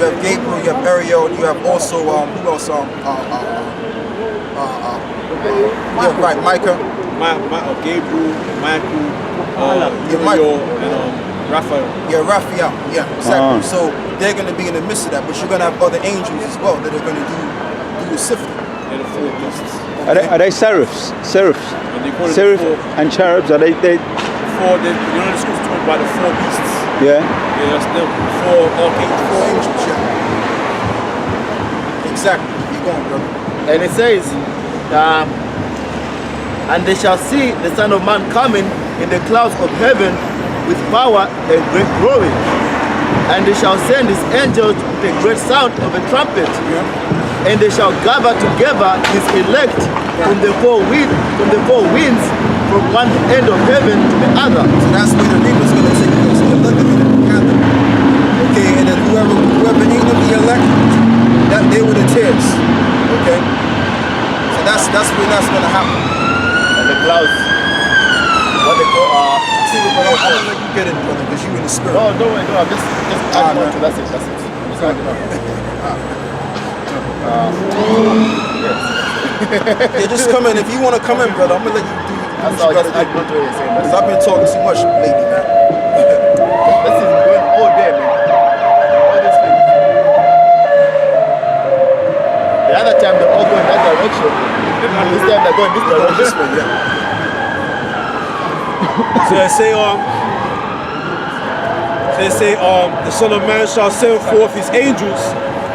You have Gabriel, you have Ariel, you have also who else? Yeah, right, Micah. Gabriel, Michael, Michael. and Raphael. Yeah, Raphael. Yeah, exactly. So they're going to be in the midst of that, but you're going to have other angels as well that are going to do the sifting. They're the 4 beasts. Okay. Are they seraphs? Seraphs? Seraph and cherubs, are they? The scripture talk about the 4 beasts. Yeah? Yeah, that's them. 4 archangels. 4 angels, yeah. Exactly. You're going, brother. And it says, and they shall see the Son of Man coming in the clouds of heaven with power and great glory. And they shall send his angels with a great sound of a trumpet. Yeah. And they shall gather together his elect from the 4 winds, from one end of heaven to the other. So that's where the reaper's going to take place. The elect are going to gather. Okay, and then whoever ain't of the elect, that they were the tares. Okay, so that's when that's going to happen. And the clouds, what they call See, but I'm gonna let you get it, brother, because you in the spirit. no, I'm just adding on to that's it. Just adding on. Yeah, just come in. If you want to come in, brother, I'm gonna let you do That's what all. you Just gotta add do. on to what you're saying. Because I've been talking too much lately, man. This is going all day, man. All these things. The other time they're all going that direction. This time they're going this direction. This way, yeah. So they say, the Son of Man shall send forth his angels,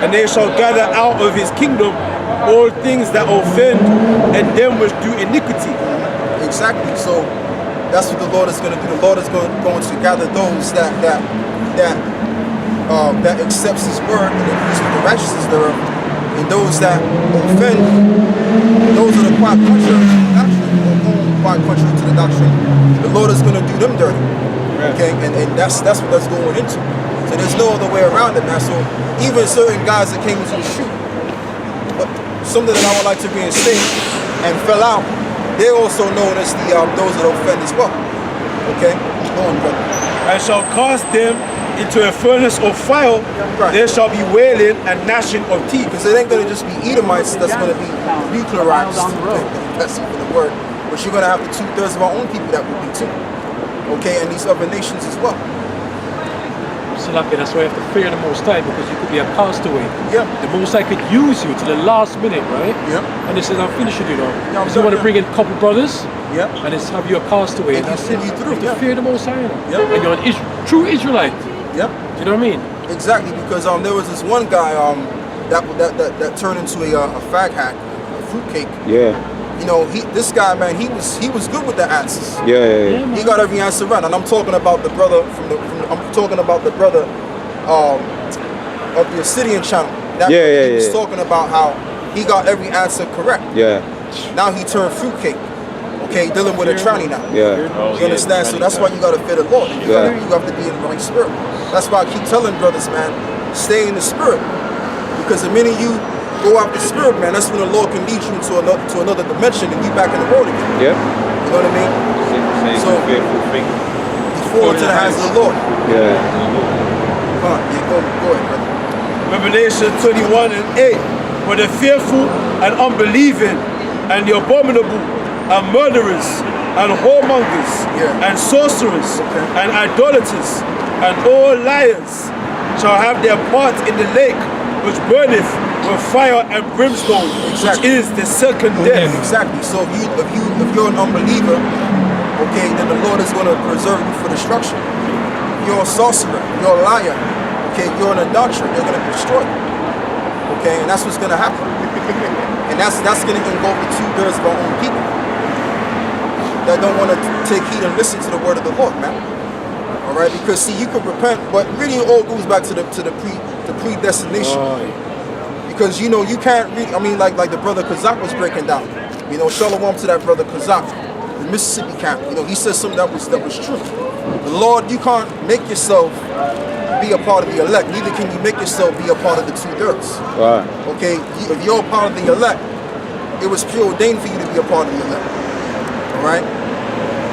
and they shall gather out of his kingdom all things that offend and them which do iniquity. Exactly. So that's what the Lord is going to do. The Lord is going to gather those that accepts His word and agrees with the righteousness thereof, and those that offend, those that are quite contrary to the doctrine, or going quite contrary to the doctrine. The Lord is going to do them dirty. Okay, and that's what that's going into. So there's no other way around it, man. So even certain guys that came into the shoot, but something that I would like to reinstate and fell out, they're also known as the those that offend as well. Okay, go on, brother. And shall cast them into a furnace of fire. Right. There shall be wailing and gnashing of teeth. Because it ain't going to just be Edomites that's going to be nuclearized. That's even the word. But you're going to have the 2/3 of our own people that will be too. Okay, and these other nations as well. So that's why you have to fear the Most High, because you could be a castaway. Yeah. The Most High could use you to the last minute, right? Yeah. And this is I'm finishing, you know. Yeah, I'm so you want to done, bring in a couple brothers, Yeah. and it's have you a castaway. And that's you it. through, You have to fear the Most High, you know. Yeah. And you're a true Israelite. Yep. Do you know what I mean? Exactly, because there was this one guy that turned into a fag hack, a fruitcake. Yeah. You know, this guy, man, he was good with the answers. Yeah. He got every answer right, and I'm talking about the brother I'm talking about the brother of the Obsidian channel. He was talking about how he got every answer correct. Yeah. Now he turned fruitcake. Okay, dealing with a tranny now. Yeah. You understand? So that's why you gotta fear the Lord. You have to be in the right spirit. That's why I keep telling brothers, man, stay in the spirit. Because the minute you go out the spirit, man, that's when the Lord can lead you into another dimension and be back in the world again. Yeah. You know what I mean? So you fall into the hands of the Lord. Yeah. Come on, go ahead, brother. Revelation 21:8. For the fearful and unbelieving and the abominable and murderers and whoremongers and sorcerers and idolaters and all liars shall have their part in the lake which burneth with fire and brimstone, which is the second death. Exactly. So if you're an unbeliever, okay, then the Lord is going to preserve you for destruction. If you're a sorcerer, you're a liar, okay, you're an adulterer, they're going to destroy you. Okay, and that's what's going to happen. And that's going to involve the 2/3 of our own people that don't want to take heed and listen to the word of the Lord, man. All right, because see, you could repent, but really it all goes back to the predestination. Because you know you can't read. I mean, like the brother Kazak was breaking down. You know, shalom to that brother Kazak, the Mississippi camp. You know, he said something that was true. The Lord, you can't make yourself be a part of the elect. Neither can you make yourself be a part of the 2/3. Right. Okay, if you're a part of the elect, it was preordained for you to be a part of the elect. All right.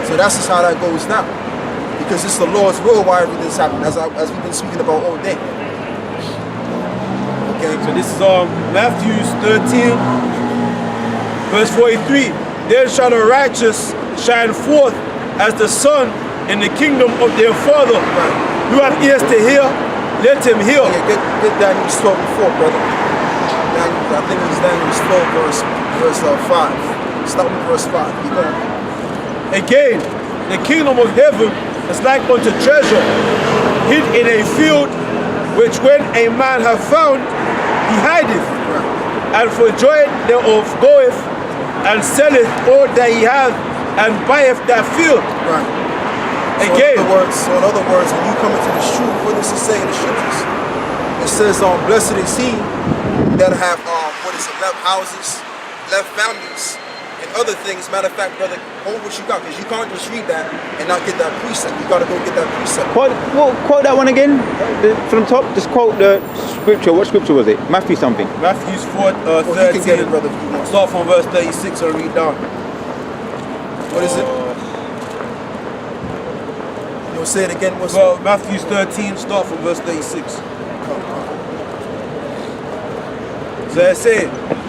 So that's just how that goes now. Because it's the Lord's will why everything's happening, as we've been speaking about all day. So this is Matthew 13, verse 43. Then shall the righteous shine forth as the sun in the kingdom of their Father. You have ears to hear, let him hear. Yeah, get Daniel 12 before, brother. Daniel, I think it's Daniel 12, verse 5. Start with verse 5. Keep going. Again, the kingdom of heaven is like unto treasure hid in a field, which when a man hath found, he hideth, and for joy thereof goeth and selleth all that he hath, and buyeth that field. Right. Again. So in other words, when you come into this truth, what does it say in the scriptures? It says, blessed is he that have, left houses, left families, and other things. Matter of fact, brother, hold what you got, because you can't just read that and not get that precept. You got to go get that precept. Quote that one again from the top. Just quote the scripture. What scripture was it? Matthew something. Matthew 4, 13. You can get it, brother, if you want. Start from verse 36 and read down. What is it? You'll say it again. Well, Matthew 13, start from verse 36. So I say,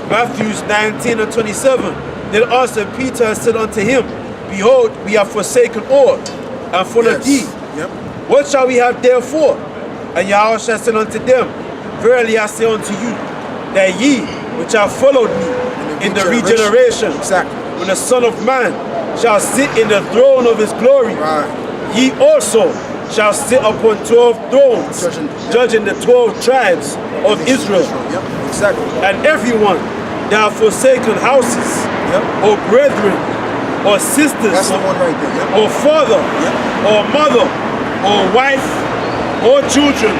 Matthew 19 and 27. Then answered Peter and said unto him, Behold, we have forsaken all, and followed thee. Yep. What shall we have therefore? And Yahushua said unto them, Verily I say unto you, that ye which have followed me in the regeneration, exactly, when the Son of Man shall sit in the throne of his glory, ye also shall sit upon 12 thrones, judging the 12 tribes of Israel. Yep, exactly. And everyone that have forsaken houses, or brethren, or sisters, that's the one right there. or father, or mother, or wife, or children,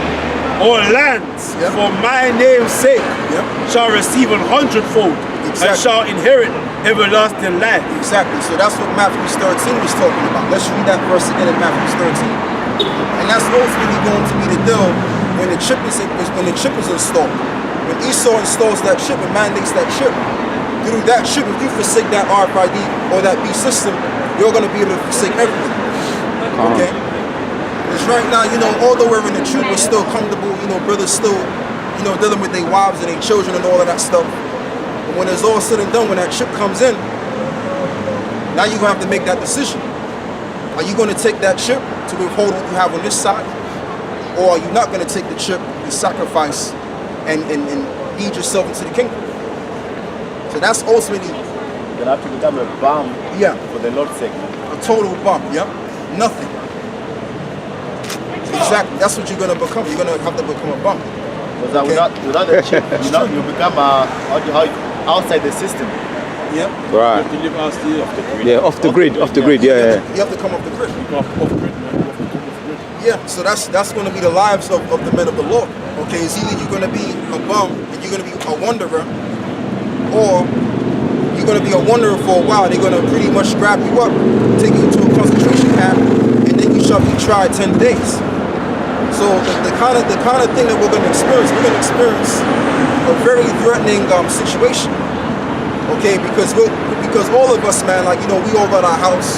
or lands, for my name's sake, shall receive 100-fold, and shall inherit everlasting life. Exactly. So that's what Matthew 13 was talking about. Let's read that verse again in Matthew 13. And that's ultimately going to be the deal when the chip is installed. When Esau installs that chip and mandates that chip, through that chip, if you forsake that RFID or that B system, you're going to be able to forsake everything. Okay? Because right now, although we're in the truth, we're still comfortable, brothers still, dealing with their wives and their children and all of that stuff. But when it's all said and done, when that chip comes in, now you're going to have to make that decision. Are you going to take that chip to withhold what you have on this side? Or are you not going to take the chip and sacrifice and lead yourself into the kingdom? So that's ultimately... You're going to have to become a bomb for the Lord's sake. A total bomb, nothing. Exactly, that's what you're going to become. You're going to have to become a bomb. Because without the chip, you become outside the system. Yep. Right. You have to live off the grid. Yeah, off the grid, yeah. You have to come off the grid. Off grid, man. You have to come off the grid. Yeah, so that's going to be the lives of the men of the Lord. Okay, it's either you're going to be a bum and you're going to be a wanderer, or you're going to be a wanderer for a while. They're going to pretty much grab you up, take you to a concentration camp, and then you shall be tried 10 days. So the kind of thing that we're going to experience a very threatening situation. Okay, because all of us, man, like, we all got our house,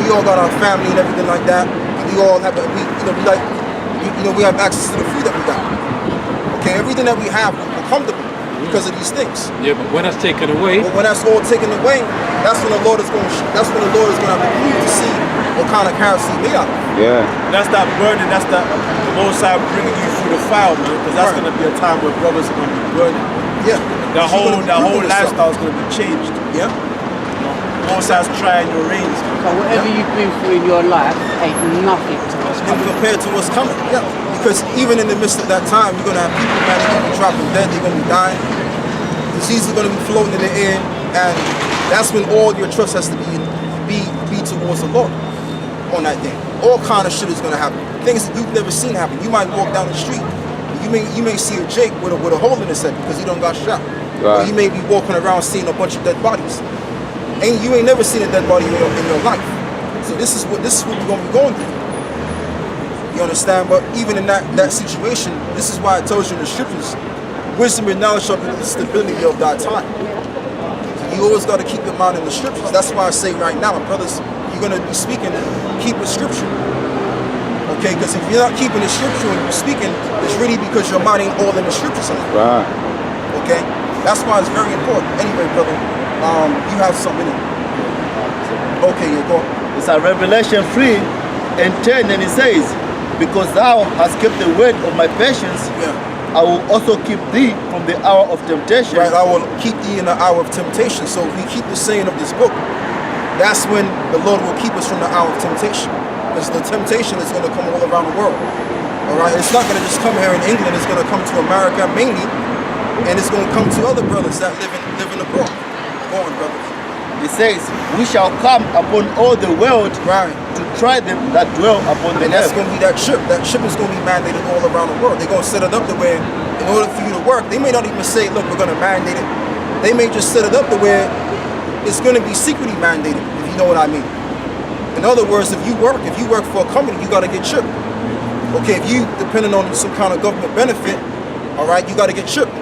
we all got our family and everything like that. We all have, we have access to the food that we got. Okay, everything that we have, we're comfortable because of these things. Yeah, but when that's taken away, but when that's all taken away, that's when the Lord is going to have to prove to see what kind of character he made out of. Yeah. That's that burden. That's the Most High bringing you through the fire, man. Because that's going to be a time where brothers are going to be burning. Yeah. The whole lifestyle is going to be changed. Yeah. Most High's trying your reins. So whatever you've been through in your life ain't nothing to what's coming. Compared to what's coming. Yeah. Because even in the midst of that time, you're going to have people, man, they're going to be dropping dead, they're going to be dying. Diseases are going to be floating in the air, and that's when all your trust has to be towards the Lord on that day. All kind of shit is going to happen. Things that you've never seen happen. You might walk down the street, you may see a Jake with a hole in his head because he done got shot. Right. Or you may be walking around seeing a bunch of dead bodies. And you ain't never seen a dead body in your life. So this is what we're going to be going through. You understand? But even in that situation, this is why it tells you in the scriptures, wisdom and knowledge shall be the stability of thy time. So you always got to keep in mind in the scriptures. That's why I say right now, brothers, you're going to be speaking, keep a scripture. Okay, because if you're not keeping the scripture when you're speaking, it's really because your mind ain't all in the scriptures. Right. Okay, that's why it's very important. Anyway, brother, you have something in it. Okay, yeah, go on. It's a Revelation 3 and 10, and it says, because thou hast kept the word of my patience, I will also keep thee from the hour of temptation. Right, I will keep thee in the hour of temptation. So if we keep the saying of this book, that's when the Lord will keep us from the hour of temptation. Because the temptation is going to come all around the world. All right, it's not going to just come here in England. It's going to come to America mainly, and it's going to come to other brothers that live in abroad. Go on, brothers. It says, we shall come upon all the world to try them that dwell upon the earth. And that's earth. going to be that ship. That ship is going to be mandated all around the world. They're going to set it up the way, in order for you to work, they may not even say, look, we're going to mandate it. They may just set it up the way it's going to be secretly mandated, if you know what I mean. In other words, if you work for a company, you got to get chipped. Okay, if you depending on some kind of government benefit, all right, you got to get chipped.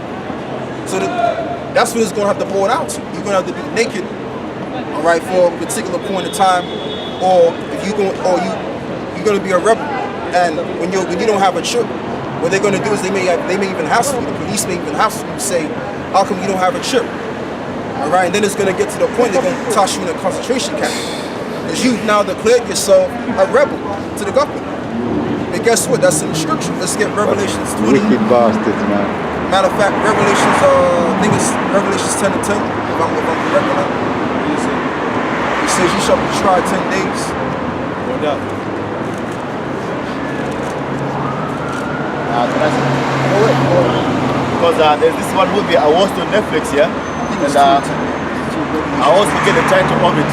So that's what it's going to have to boil out to. You're going to have to be naked, all right, for a particular point in time, or if you're going to be a rebel, and when you don't have a chip, what they're going to do is they may even hassle you. The police may even hassle you and say, how come you don't have a chip? All right, and then it's going to get to the point they're going to toss you in a concentration camp. Because you've now declared yourself a rebel to the government. But guess what? That's in the scripture. Let's get Revelations 20. Wicked bastards, man. Matter of fact, Revelations, I think it's Revelations 10 and 10, if I'm correct on that. It says you shall be tried 10 days. What up? Because there's this one movie I watched on Netflix, yeah? And I always forget the title of it.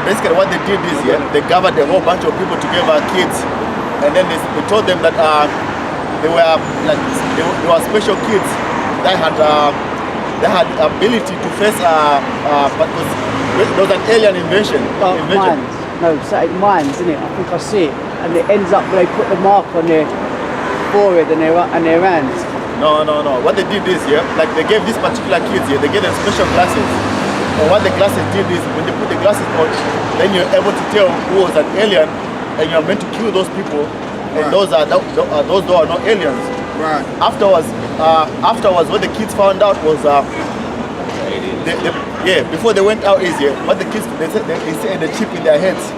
Basically what they did is, they gathered a whole bunch of people together, kids, and then they told them that they were special kids that had ability to face but there was an alien invasion. Mines. No, something mines, isn't it? I think I see it. And it ends up where they put the mark on their forehead and their hands. No. What they did is, like they gave these particular kids, they gave them special glasses. And what the glasses did is, when they put the glasses on, then you're able to tell who was an alien, and you're meant to kill those people. And those are not aliens. Right. Afterwards, what the kids found out was, before they went out is, what the kids they said the chip in their heads,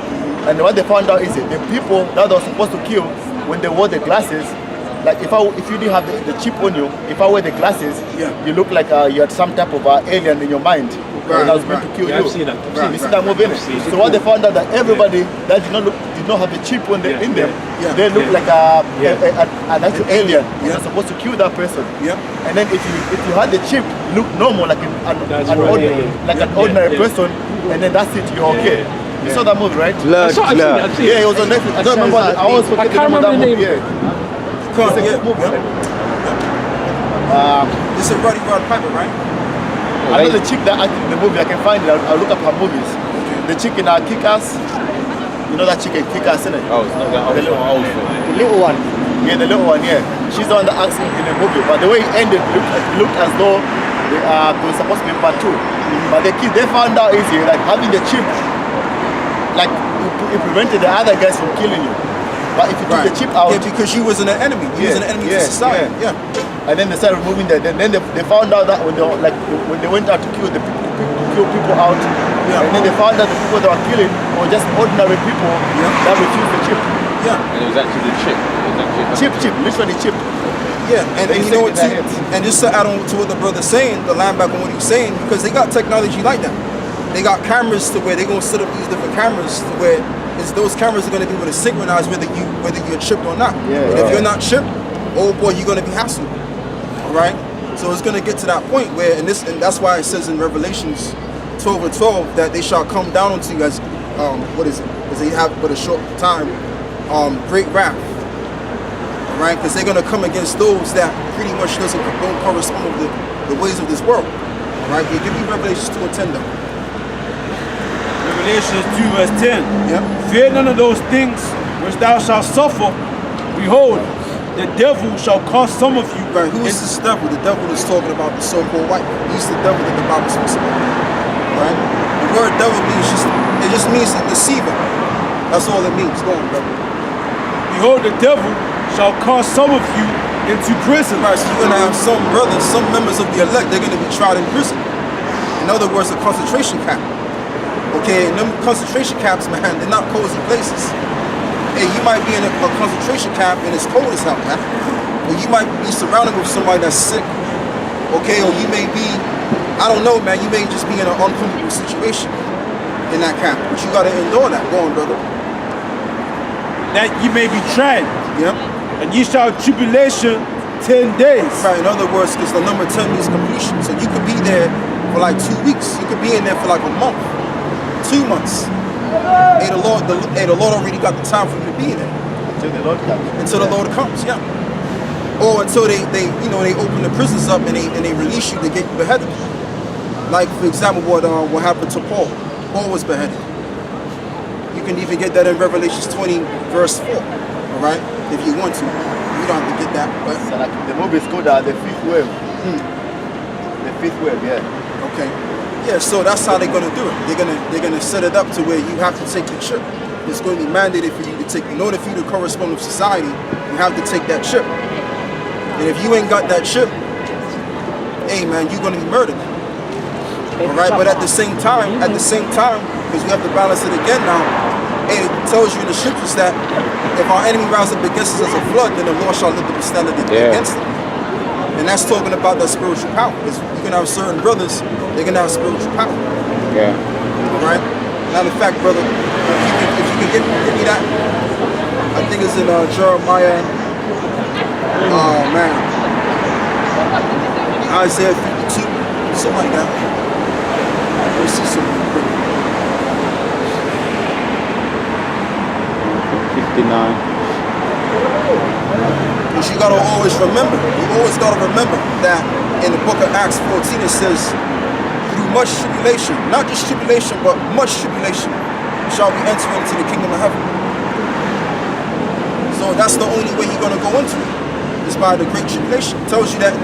and what they found out is the people that they were supposed to kill, when they wore the glasses, like if you didn't have the chip on you, if I wear the glasses, you look like you had some type of alien in your mind. And I was meant to kill you. I've seen that. You see that movie? So what they found out that everybody that did not have a chip in them, they look like an actual alien. You're supposed to kill that person. And then if you had the chip, look normal like an ordinary person, and then that's it. You're okay. You saw that movie, right? I've seen it. Yeah, it was on Netflix. I don't remember. I always forget the name of that movie. This is Roddy Rod Piper, right? I know the chick that acted in the movie. I can find it. I'll look up her movies. The chick in Kick-Ass. You know that chick in Kick-Ass, isn't it? Oh, it's not that old. The little one. Yeah, the little one. Yeah, she's the one that acts in the movie. But the way it ended looked as though they were supposed to be part 2. But the kids they found out easy, like having the chip, like it prevented the other guys from killing you. But if you took the chip out, because you was an enemy. You was an enemy to society. And then they started removing that. Then they found out that when they went out to kill people out, and then they found out the people that were killing were just ordinary people that refused the chip. And it was actually the chip. Chip, literally chip. Yeah, and you know what? And just to add on to what the brother's saying, the line back on what he's saying, because they got technology like that. They got cameras to where they're gonna set up these different cameras to where those cameras are gonna be able to synchronize whether you're chipped or not. And if you're not chipped, oh boy, you're gonna be hassled. All right. So it's gonna get to that point where, and that's why it says in Revelations 12:12 that they shall come down onto you as what is it? Because they have but a short time, great wrath. All right, because they're gonna come against those that pretty much don't correspond with the ways of this world. All right. They give you Revelations 2 and 10 though. Revelations 2 verse 10. Fear none of those things which thou shalt suffer. Behold, the devil shall cause some of you. Right, who is this devil? The devil is talking about the so-called white man. He's the devil that the Bible speaks about. Right? The word devil means just means a deceiver. That's all it means. Go on, brother. behold, the devil shall cast some of you into prison. Right, so you're gonna have some brothers, some members of the elect, they're gonna be tried in prison. In other words, a concentration camp. Okay, and them concentration camps, man, they're not cozy places. Hey, you might be in a concentration camp and it's cold as hell, man. Or you might be surrounded with somebody that's sick. Okay, or you may be, I don't know, man, you may just be in an uncomfortable situation in that camp. But you gotta endure that. Go on, brother. That ye may be tried. Yep. And ye shall have tribulation 10 days. Right, in other words, because the number 10 means completion. So you could be there for like 2 weeks. You could be in there for like a month, 2 months. Hey, the Lord already got the time for you to be in there. Until the Lord comes. Until the Lord comes, yeah. Or until they open the prisons up and they release you to get you beheaded. Like, for example, what happened to Paul. Paul was beheaded. You can even get that in Revelation 20, verse 4. All right, if you want to. You don't have to get that, but So like the movie is called the Fifth Wave. The Fifth Wave, yeah. okay. Yeah, so that's how they're gonna do it. They're gonna set it up to where you have to take the trip. It's going to be mandated for you to take. In order for you to correspond with society, you have to take that trip. And if you ain't got that trip, hey man, you're gonna be murdered. All right, but at the same time, because we have to balance it again now. Hey, it tells you in the scriptures that if our enemy rises up against us as a flood, then the Lord shall lift up a standard against them. And that's talking about that spiritual power. Because you can have certain brothers, they're gonna have spiritual power. Yeah. All right. Matter of fact, brother, if you can give me that, I think it's in Jeremiah. Oh man, Isaiah 52, something like that. Let me see something quick. 59. Because you gotta always remember, that in the book of Acts 14 it says, through much tribulation, not just tribulation, but much tribulation, shall we enter into the kingdom of heaven. So that's the only way you're gonna go into it, is by the great tribulation. It tells you that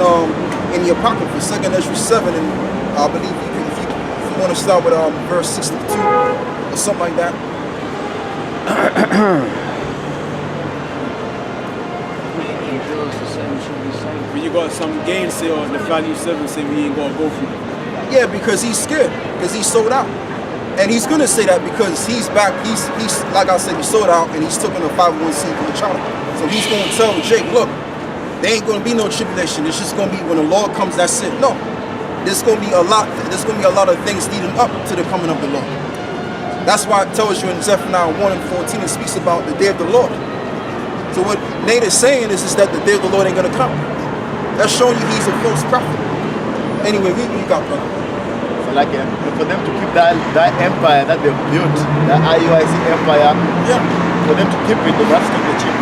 in the Apocrypha, 2nd Ezra 7, and I believe if you want to start with verse 62 or something like that. When you got some gainsay on Nathaniel 7 saying we ain't gonna go through it. Yeah, because he's scared, because he's sold out. And he's gonna say that because he's back, he's like I said, he's sold out and he's taking a 501c from the child. So he's gonna tell Jake, look, there ain't gonna be no tribulation. It's just gonna be when the Lord comes, that's it. No. There's gonna be a lot of things leading up to the coming of the Lord. That's why it tells you in Zephaniah 1 and 14, it speaks about the day of the Lord. So what Nate is saying is that the day of the Lord ain't gonna come. That's showing you he's a false prophet. Anyway, we got brother. So like for them to keep that empire that they've built, the IUIC empire, Yeah. for them to keep it, they have to take the chip.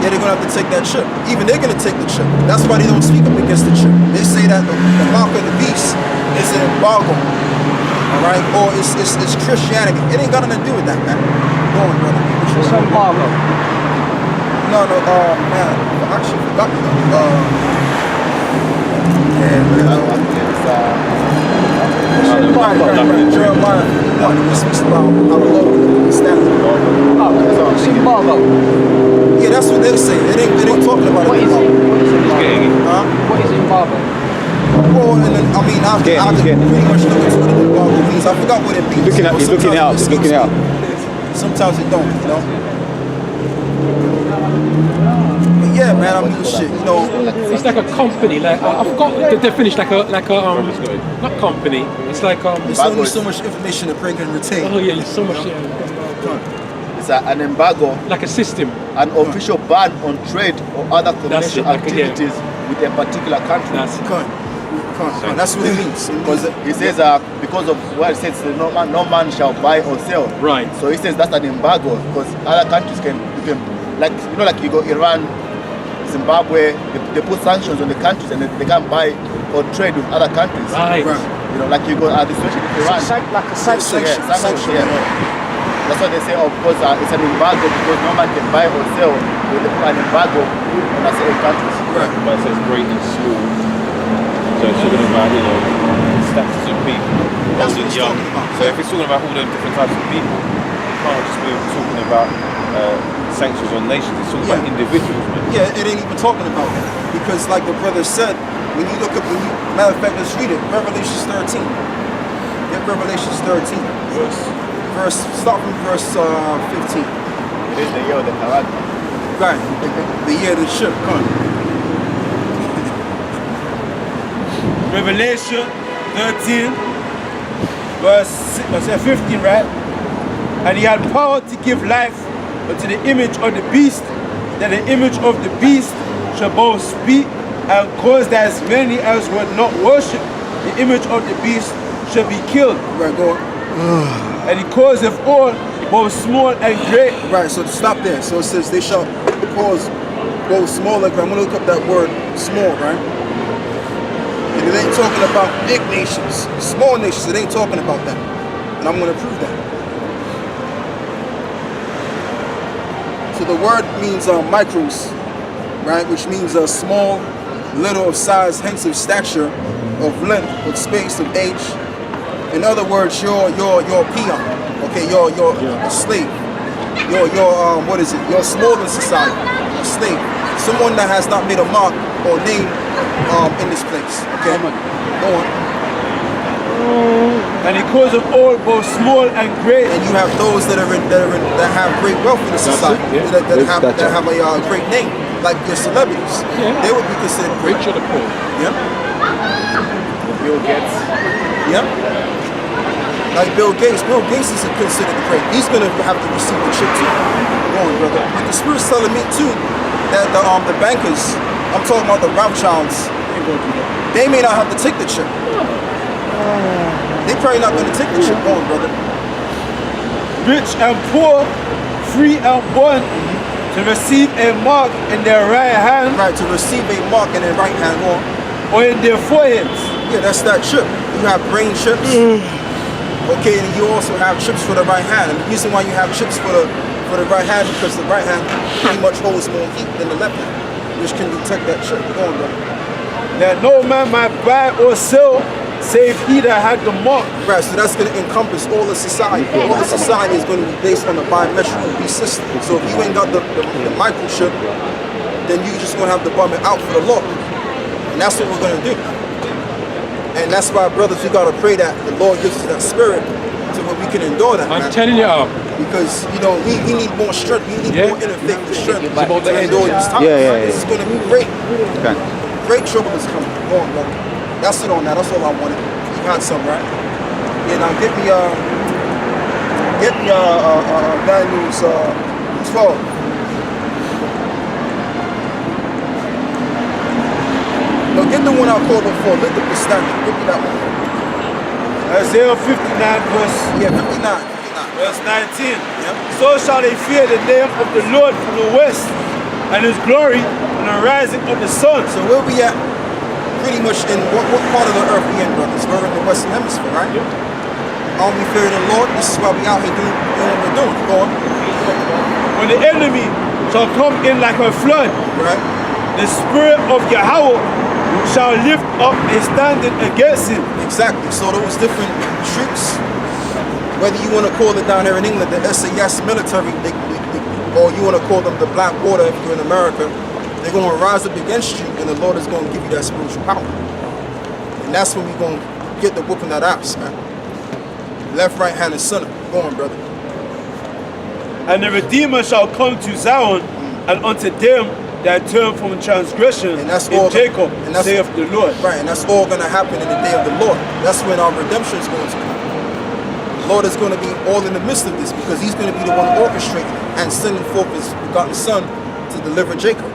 Yeah, they're gonna have to take that chip. Even they're gonna take the chip. That's why they don't speak up against the chip. They say that the mark of the beast is an embargo. Alright? Or it's Christianity. It ain't got nothing to do with that, man. Go on, brother. It's embargo. No, man, I actually forgot. Right. Jeremiah 1, it speaks about how the Lord will stand the Lord. Oh, it's embargo. Yeah, that's what they say. They ain't talking about What it. is it? What is embargo? Huh? What is embargo? Well, and then, I mean, I getting have to it. pretty much look into what it embargo means. I forgot what it means. He's looking it out. Sometimes it don't, you know. But yeah, man, I mean, shit, you know. It's like a company. Like I forgot the definition. Like a not company. It's like There's only so much information a brain can retain. Oh yeah, there's so much. Yeah. It's an embargo, Like a system. an official ban on trade or other commercial it, like, yeah. activities with a particular country. That's it. Can't. That's what it means. Because he says because of what it says, no man shall buy or sell. Right. So he says that's an embargo because other countries can like you go Iran, Zimbabwe, they put sanctions on the countries and they can't buy or trade with other countries. Right. You know, like you go the situation in Iran. Like a sanction. Yeah, sanctions, yeah. That's why they say, of course, it's an embargo because no man can buy or sell with an embargo on a certain countries. Right. But it says great and small. So it's talking about, statuses of people, That's old what and it's young. talking about. So if it's talking about all them different types of people, you can't just be talking about sanctions on nations. It's talking about individuals, man. Yeah, it ain't even talking about that. Because like the brother said, when you look up, matter of fact, let's read it. Revelations 13. Get Revelations 13. Start from verse 15. It is the year of the Karat. Right. The year of the ship. Come on. Revelation 13, verse 15, right? And he had power to give life unto the image of the beast, that the image of the beast shall both speak and cause that as many as would not worship the image of the beast shall be killed. Right, go on. And he causeth all, both small and great. Right, so stop there. So it says they shall cause both small and great. I'm going to look up that word small, right? And it ain't talking about big nations. Small nations, it ain't talking about that. And I'm going to prove that. So the word means micros, right? Which means small, little of size, hence of stature, of length, of space, of age. In other words, you're a peon, okay? You're a slave. You're what is it? You're small in society, a slave. Someone that has not made a mark or name in this place, okay? Go on. And he causeth all, both small and great. And you have those that have great wealth in the society, that have a great name, like your celebrities. Yeah. They would be considered great. Rich or the poor. Yeah. Bill Gates. Yeah. Like Bill Gates is considered great. He's gonna have to receive the chip too. Go on, brother. But the Spirit's telling me too that the bankers, I'm talking about the Rothschilds, they may not have to take the chip. They probably not gonna take the chip. Go on, brother. Rich and poor, free and bond, to receive a mark in their right hand. Right, to receive a mark in their right hand. Go on. Or in their foreheads. Yeah, that's that chip. You have brain chips. Okay, and you also have chips for the right hand. And the reason why you have chips for the right hand because the right hand pretty much holds more heat than the left hand, which can detect that chip. Go on, brother. That no man might buy or sell, save he that had the mark. Right, so that's going to encompass all the society. All the society is going to be based on the biometrical beast system. So if you ain't got the microchip, then you just going to have to bum it out for the law. And that's what we're going to do. And that's why, brothers, we got to pray that the Lord gives us that spirit so that we can endure that. I'm man. telling you, Because, you know, we need more strength. We need more inner faith and strength to about the endure these times. Yeah. This is going to be great. Okay. Great trouble is coming. Go on, brother. That's it on that. That's all I wanted. You had some, right? Yeah, now get me Daniel 12. No, get the one I called before. Lift up the standard. Give me that one. Isaiah 59 verse, Yeah, 59. verse 19. Yep. So shall they fear the name of the Lord from the west, and his glory from the rising of the sun. So where we at? Pretty much in what part of the earth we in, brothers? We're in the Western Hemisphere, right? Yep. Are we fearing the Lord? This is why we out here doing what we're doing. Go on. When the enemy shall come in like a flood, Right? the spirit of Yahweh shall lift up a standard against him. Exactly. So those different troops, whether you want to call it down here in England the SAS military, or you want to call them the Black Water if you're in America, they're going to rise up against you, and the Lord is going to give you that spiritual power. And that's when we're going to get the whooping that ass, man. Left, right hand, and center. Go on, brother. And the Redeemer shall come to Zion, and unto them that turn from transgression And that's in all. Jacob, And that's saith the Lord. Right, and that's all going to happen in the day of the Lord. That's when our redemption is going to come. The Lord is going to be all in the midst of this because He's going to be the one orchestrating and sending forth His begotten Son to deliver Jacob.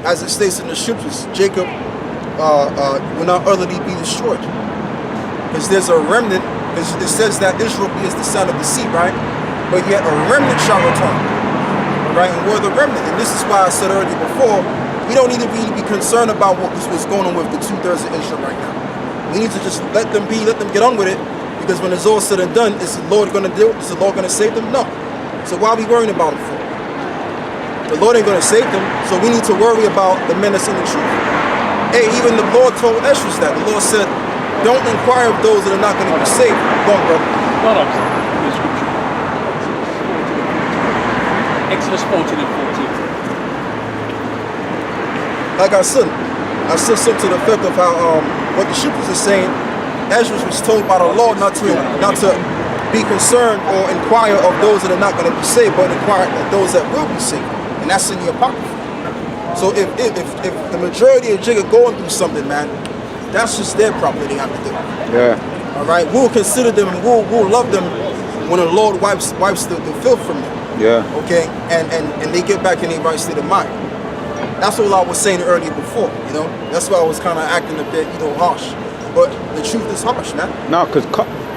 As it states in the scriptures, Jacob will not utterly be destroyed. Because there's a remnant, because it says that Israel is the son of the sea, right? But yet a remnant shall return. Right, and we're the remnant, and this is why I said earlier before, we don't need to really be concerned about what's going on with the 2/3 of Israel right now. We need to just let them get on with it, because when it's all said and done, is the Lord going to do it? Is the Lord going to save them? No. So why are we worrying about them for? The Lord ain't going to save them, so we need to worry about the menace and the truth. Hey, even the Lord told Esdras that. The Lord said, don't inquire of those that are not going to be saved. Go on, brother. Not up. The scripture. Exodus 14 and 14. Like I said something to the effect of how what the scriptures are saying. Ezra was told by the Lord not to be concerned or inquire of those that are not going to be saved, but inquire of those that will be saved, and that's in the Apocrypha. So if the majority of Jigga going through something, man, that's just their problem they have to do. Yeah. All right, we'll consider them and we'll love them when the Lord wipes the filth from them. Yeah. Okay, and they get back in their right state of mind. That's what I was saying earlier before. You know, that's why I was kind of acting a bit, harsh. But the truth is harsh, man. No, because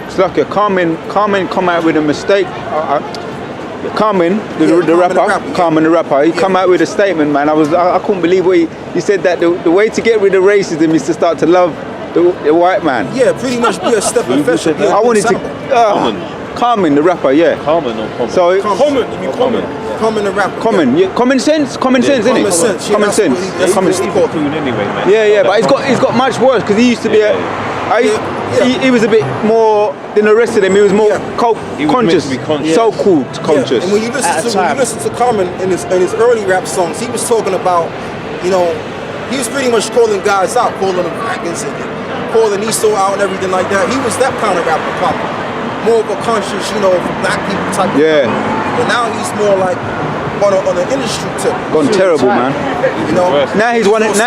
it's like a Carmen come out with a mistake. Carmen, the rapper, Carmen the rapper, he come out with a statement, man. I couldn't believe what he said that the way to get rid of racism is to start to love the white man. Yeah, pretty much be a step of faith. I wanted to. Carmen the rapper, yeah. Common or common? So Common, you mean Common? Common the rapper. Common, yeah. Common sense, isn't it? Common sense, yeah, common sense. that's Common what he sense. called Coon anyway, man. Yeah, but he's got much worse because he used to be he was a bit more than the rest of them. He was more He was conscious, meant to be conscious. so-called conscious. And when you listen to Common in his early rap songs, he was talking about, he was pretty much calling guys out, calling them Africans and calling Esau out and everything like that. He was that kind of rapper, Common. More of a conscious, for black people type of Yeah. But now he's more like on an industry tip. Gone terrible, man. Now he's one. He's.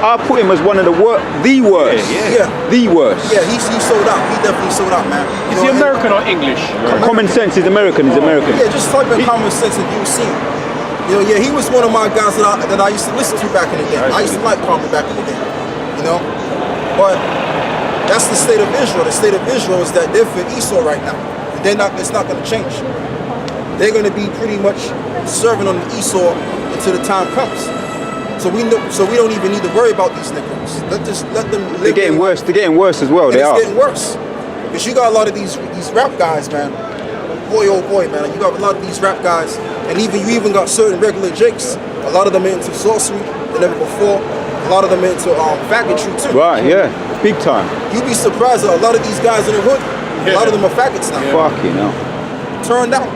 I put him as one of the worst. The worst. Yeah. The worst. Yeah, he sold out. He definitely sold out, man. Is he American or English? Common sense is American. He's American. Yeah, just type in Common Sense and you'll see him. He was one of my guys that I used to listen to back in the day. I used to like Common back in the day. But that's the state of Israel. The state of Israel is that they're for Esau right now. It's not going to change. They're going to be pretty much serving on Esau until the time comes. So we don't even need to worry about these Negroes. Let them live. They're getting worse. They're getting worse as well. And They are. it's getting worse. Because you got a lot of these rap guys, man. Boy, oh boy, man. You got a lot of these rap guys, and you even got certain regular jakes. A lot of them are into sorcery than ever before. A lot of them are into faggotry too. Right. Yeah. Big time. You'd be surprised that a lot of these guys in the hood, a lot of them are faggots now. Fucking hell. Turned out.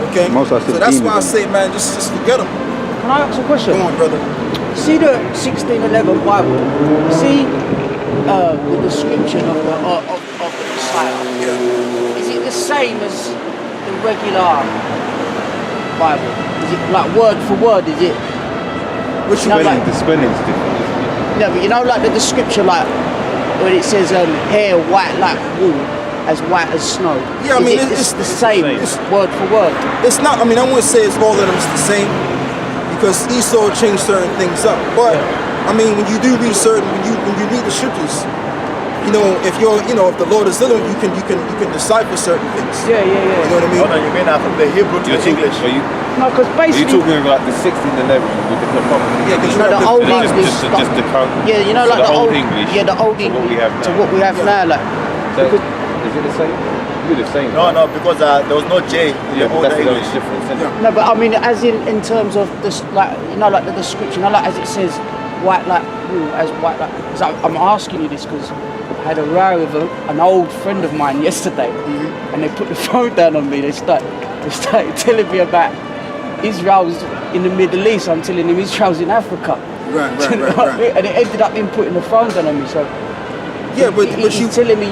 Okay? Most are so that's why I 16 say, man, just forget them. Can I ask a question? Come on, brother. See the 1611 Bible. See the description of the Messiah. Yeah. Is it the same as the regular Bible? Is it like word for word? Is it? Which you like, The spelling's different, isn't it? No, but like the description, like when it says hair white like wool, as white as snow. Yeah, I mean, it's the same. It's word for word. It's not. I mean, I wouldn't say it's all of them the same because Esau changed certain things up. But I mean, when you do read when you read the scriptures, if if the Lord is living, you can decipher certain things. Yeah. You know what I mean? Oh, no, you mean from the Hebrew to the English? No, because Are you basically. talking about the 1611 with the Apocrypha? Yeah, because the old English. Just the current. Yeah, so like the old English. Yeah, the old to what English we have to now. what we have now, like. So, is it the same? You're the same. No, because there was no J in Yeah, the but older that's the only English. difference, isn't it? No, but I mean, as in terms of this, like like the description, like as it says, white like wool, as white like. Cause I'm asking you this because I had a row with an old friend of mine yesterday, and they put the phone down on me. They started telling me about Israel's in the Middle East. I'm telling him Israel's in Africa. Right. And it ended up him putting the phone down on me. So Yeah, but he's telling me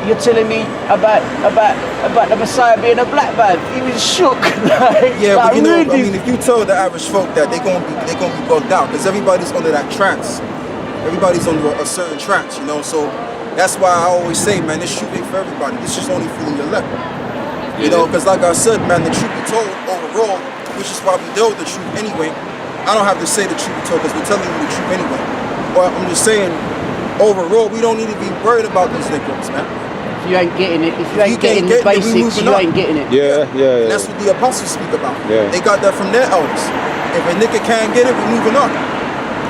you're telling me about the Messiah being a black man. He was shook. Yeah, like, but really? I mean, if you tell the average folk that they're gonna be bugged out because everybody's under that trance. Everybody's under a certain trance, So that's why I always say, man, this truth ain't for everybody. This is only for the elect. Because like I said, man, the truth be told overall, which is why we deal with the truth anyway. I don't have to say the truth be told because we're telling you the truth anyway. But I'm just saying, overall, we don't need to be worried about these Negroes, man. If you ain't getting it, if you ain't getting the basics, you ain't getting it. Yeah. And that's what the apostles speak about. Yeah. They got that from their elders. If a nigga can't get it, we're moving on.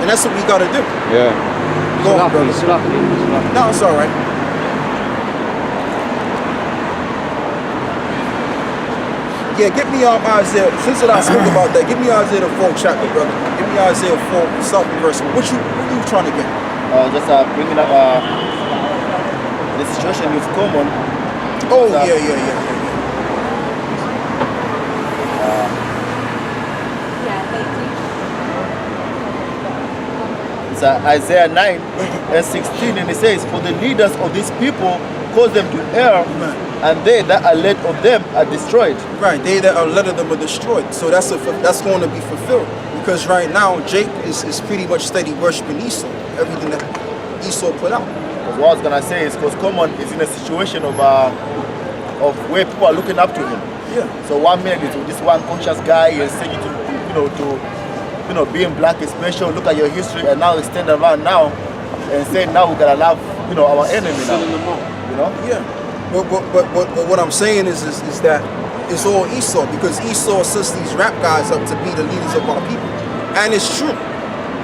And that's what we gotta do. Yeah. Go on, brother. No, it's all right. Yeah, get me Isaiah. Since I spoke about that, give me Isaiah the 4th chapter, brother. Give me Isaiah 4, start from verse 1. What you trying to get? Just bringing up the situation with Common. Oh, yeah. Isaiah 9 and 16, and it says, "For the leaders of these people cause them to err, and they that are led of them are destroyed." Right, they that are led of them are destroyed. So that's going to be fulfilled. Because right now, Jake is pretty much steady worshiping Esau. Everything that Esau put out. Because what I was gonna say is, because Common is in a situation of where people are looking up to him. Yeah. So 1 minute is this one conscious guy is saying to being black is special. Look at your history, and now he's stand around now and saying now we gotta love our enemy now. Yeah. But what I'm saying is that it's all Esau, because Esau sets these rap guys up to be the leaders of our people, and it's true,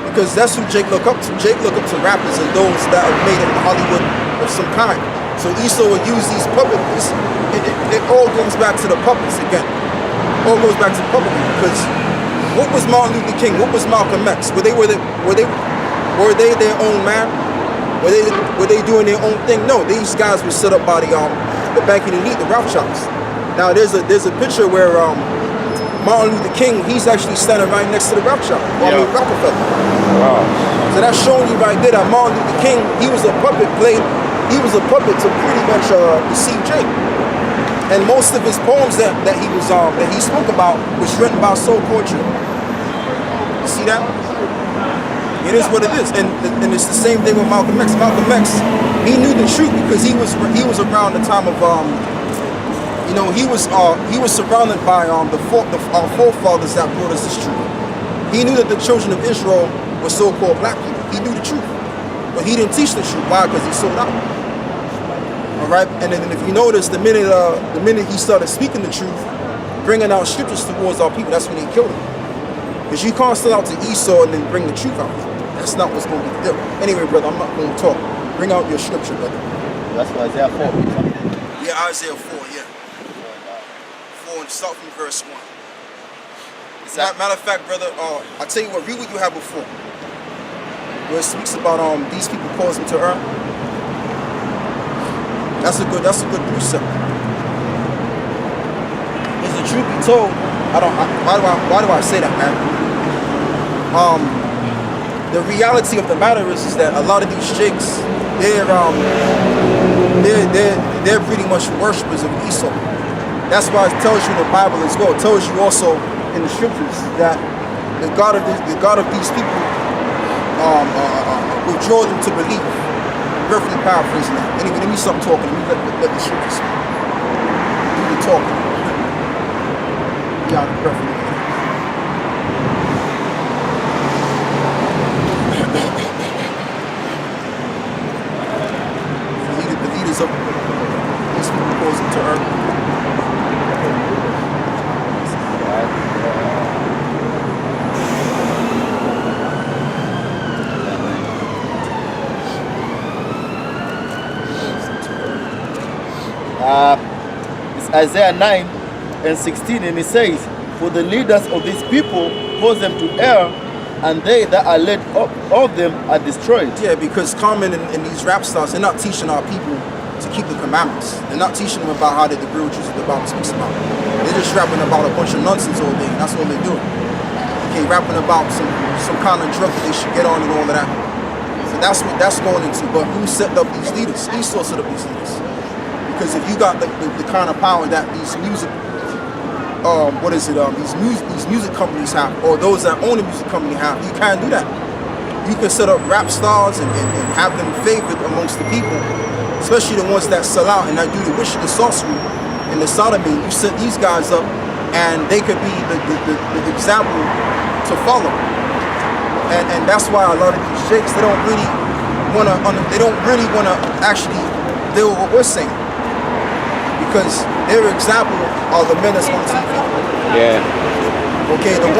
because that's who Jake look up to. Jake look up to rappers and those that have made it in Hollywood of some kind. So Esau would use these puppets. It all goes back to the puppets again. All goes back to puppetry, because what was Martin Luther King? What was Malcolm X? Were they their own man? Were they doing their own thing? No, these guys were set up by the banking elite, the Rothschilds. Now there's a picture where Martin Luther King, he's actually standing right next to the Rothschild, Rockefeller. Wow. So that's showing you right there that Martin Luther King, he was a puppet to pretty much deceive Jake. And most of his poems that he spoke about was written by so-called Jew. You see that? It is what it is, and it's the same thing with Malcolm X. Malcolm X, he knew the truth because he was around the time of he was surrounded by our forefathers that brought us this truth. He knew that the children of Israel were so-called black people. He knew the truth, but he didn't teach the truth. Why? Because he sold out. All right, and then if you notice, the minute he started speaking the truth, bringing out scriptures towards our people, that's when he killed him. Because you can't sell out to Esau and then bring the truth out. That's not what's going to be the deal. Anyway, brother, I'm not going to talk. Bring out your scripture, brother. That's Isaiah 4. Yeah, Isaiah 4, yeah. 4, and start from verse 1. Matter of fact, brother, I'll tell you what, read what you had before. Where it speaks about these people causing to err. That's a good precept. Is the truth be told, why do I say that, man? The reality of the matter is that a lot of these chicks, they're pretty much worshippers of Esau. That's why it tells you in the Bible as well. It tells you also in the scriptures that the God of these people will draw them to believe. Roughly paraphrasing that. Anyway, let me stop talking. Let me let the scriptures speak. Do the talking. Yeah, roughly. The leaders of these people cause them to earn. It's Isaiah 9 and 16, and it says, "For the leaders of these people cause them to err, and they that are led of them are destroyed." Yeah, because Common and these rap stars, they're not teaching our people to keep the commandments. They're not teaching them about how the real truth of the Bible speaks about. They're just rapping about a bunch of nonsense all day, and that's all they're doing. Okay, rapping about some kind of drug that they should get on and all of that. So that's what that's going into. But who set up these leaders? Esau set up these leaders. Because if you got the kind of power that these music, these music companies have, or those that own a music company have, you can't do that. You can set up rap stars and have them favored amongst the people, especially the ones that sell out and that do the wish, the sorcery, and the sodomy. You set these guys up, and they could be the example to follow. And that's why a lot of these jakes, they don't really want to actually deal with what we're saying. Because their example are the men that's on TV. Yeah. Okay, the ones